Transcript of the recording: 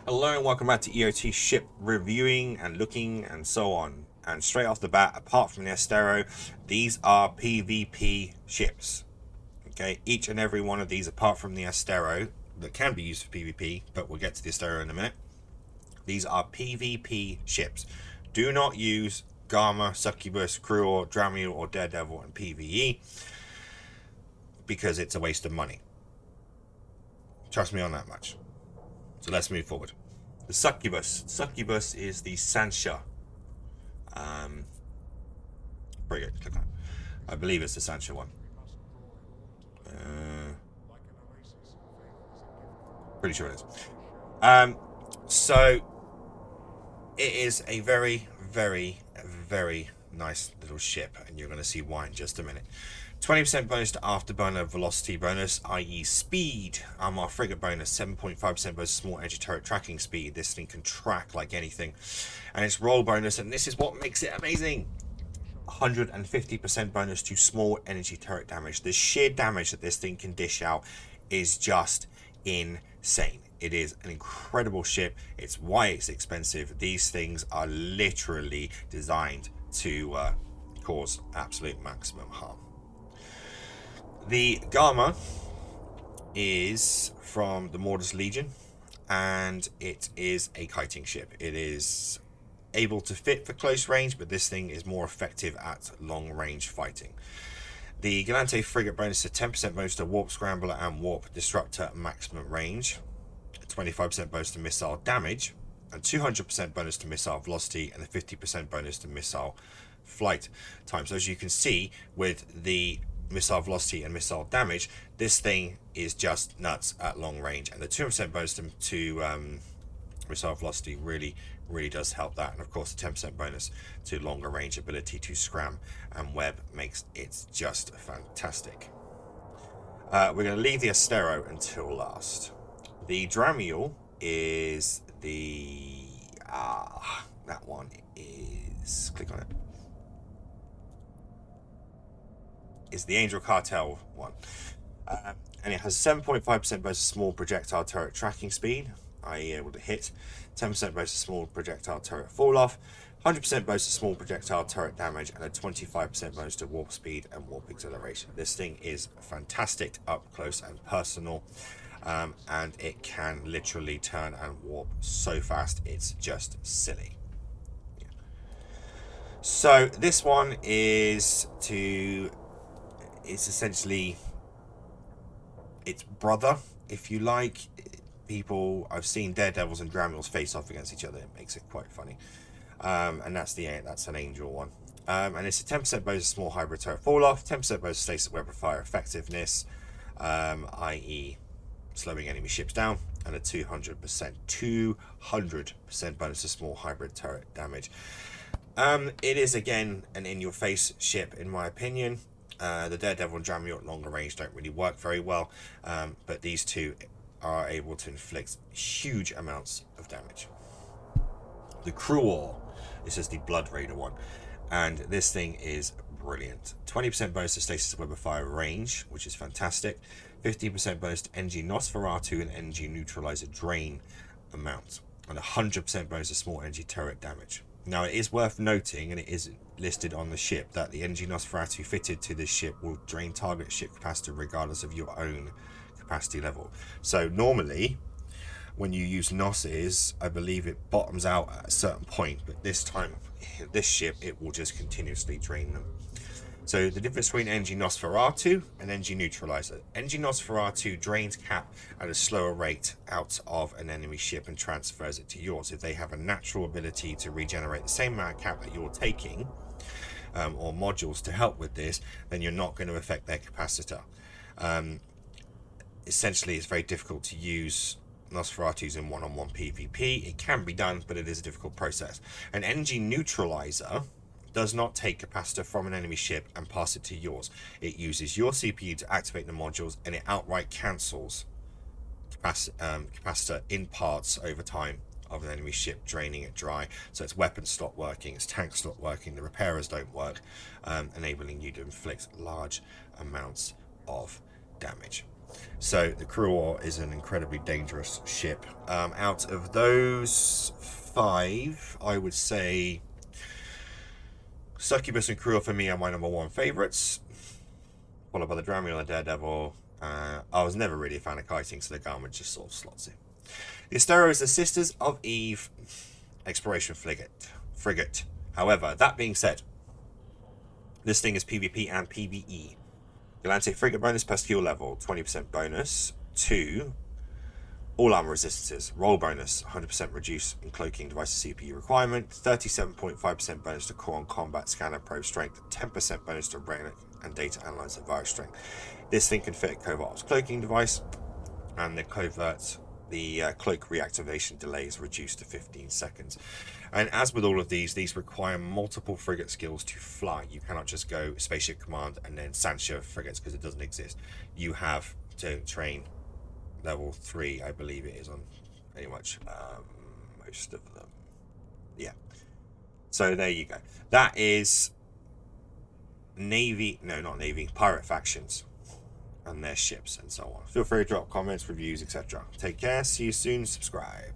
Hello and welcome back to EOT ship reviewing and looking and so on. And straight off the bat, apart from the Astero, these are PvP ships. Okay, each and every one of these, apart from the Astero, that can be used for PvP, but we'll get to the Astero in a minute. These are PvP ships. Do not use Gamma, Succubus, Cruor, dram, or Daredevil in PvE because it's a waste of money. Trust me on that much. So let's move forward. The Succubus. Succubus is the Sancha frigate. Click on it. I believe it's the Sancha one. Pretty sure it is. So it is a very, very, very nice little ship, and you're going to see why in just a minute. 20% bonus to afterburner velocity bonus, i.e. speed. Our frigate bonus, 7.5% bonus small energy turret tracking speed. This thing can track like anything. And it's roll bonus, and this is what makes it amazing. 150% bonus to small energy turret damage. The sheer damage that this thing can dish out is just insane. It is an incredible ship. It's why it's expensive. These things are literally designed to cause absolute maximum harm. The Gamma is from the Mortis Legion, and it is a kiting ship. It is able to fit for close range, but this thing is more effective at long range fighting. The Galante frigate bonus is a 10% bonus to warp scrambler and warp disruptor maximum range, a 25% bonus to missile damage, and 200% bonus to missile velocity, and a 50% bonus to missile flight time. So as you can see, with the missile velocity and missile damage, this thing is just nuts at long range, and the 2% bonus to missile velocity really does help that. And of course the 10% bonus to longer range ability to scram and web makes it just fantastic. We're going to leave the Astero until last. The Dramiel is the that one is, click on it, is the Angel Cartel one, and it has 7.5% bonus small projectile turret tracking speed, i.e. able to hit, 10% bonus small projectile turret fall off, 100% bonus small projectile turret damage, and a 25% bonus to warp speed and warp acceleration. This thing is fantastic up close and personal, and it can literally turn and warp so fast it's just silly. So this one is it's essentially its brother, if you like. People, I've seen Daredevils and Dramiels face off against each other. It makes it quite funny. And that's an Angel one. And it's a 10% bonus small hybrid turret fall off, 10% bonus stasis weapon fire effectiveness, i.e. slowing enemy ships down, and a 200% bonus to small hybrid turret damage. It is again an in-your-face ship in my opinion. The Daredevil and Dramiel at longer range don't really work very well, but these two are able to inflict huge amounts of damage. The cruor, this is the Blood Raider one, and this thing is brilliant. 20% bonus to stasis web of fire range, which is fantastic. 15% bonus to NG Nosferatu and NG neutralizer drain amount, and 100% bonus to small energy turret damage. Now it is worth noting, and it is listed on the ship, that the NG Nosferatu fitted to this ship will drain target ship capacity regardless of your own capacity level. So normally when you use Nosses, I believe it bottoms out at a certain point, but this time, this ship, it will just continuously drain them. So the difference between NG Nosferatu and NG Neutralizer. NG Nosferatu drains cap at a slower rate out of an enemy ship and transfers it to yours. If they have a natural ability to regenerate the same amount of cap that you're taking, or modules to help with this, then you're not going to affect their capacitor. Essentially, it's very difficult to use Nosferatus in one-on-one PvP. It can be done, but it is a difficult process. An NG Neutralizer does not take capacitor from an enemy ship and pass it to yours. It uses your CPU to activate the modules, and it outright cancels capacitor in parts over time of an enemy ship, draining it dry. So its weapons stop working, its tanks stop working, the repairers don't work, enabling you to inflict large amounts of damage. So the cruor is an incredibly dangerous ship. Out of those 5, I would say Succubus and Cruor for me are my number 1 favourites, followed by the dram and the daredevil. I was never really a fan of kiting, so the garment just sort of slots in. The Astero is the Sisters of Eve exploration frigate. However, that being said, this thing is PvP and PvE. Galante frigate bonus per skill level, 20% bonus. 2, all armor resistances. Roll bonus, 100% reduce in cloaking devices CPU requirement. 37.5% bonus to core and combat scanner probe strength. 10% bonus to relic and data analyzer virus strength. This thing can fit Covert's cloaking device, and the cloak reactivation delay is reduced to 15 seconds. And as with all of these require multiple frigate skills to fly. You cannot just go spaceship command and then Sancho frigates, because it doesn't exist. You have to train level 3, I believe it is, on pretty much most of them. Yeah. So there you go. That is pirate factions and their ships and so on. Feel free to drop comments, reviews, etc. Take care. See you soon. Subscribe.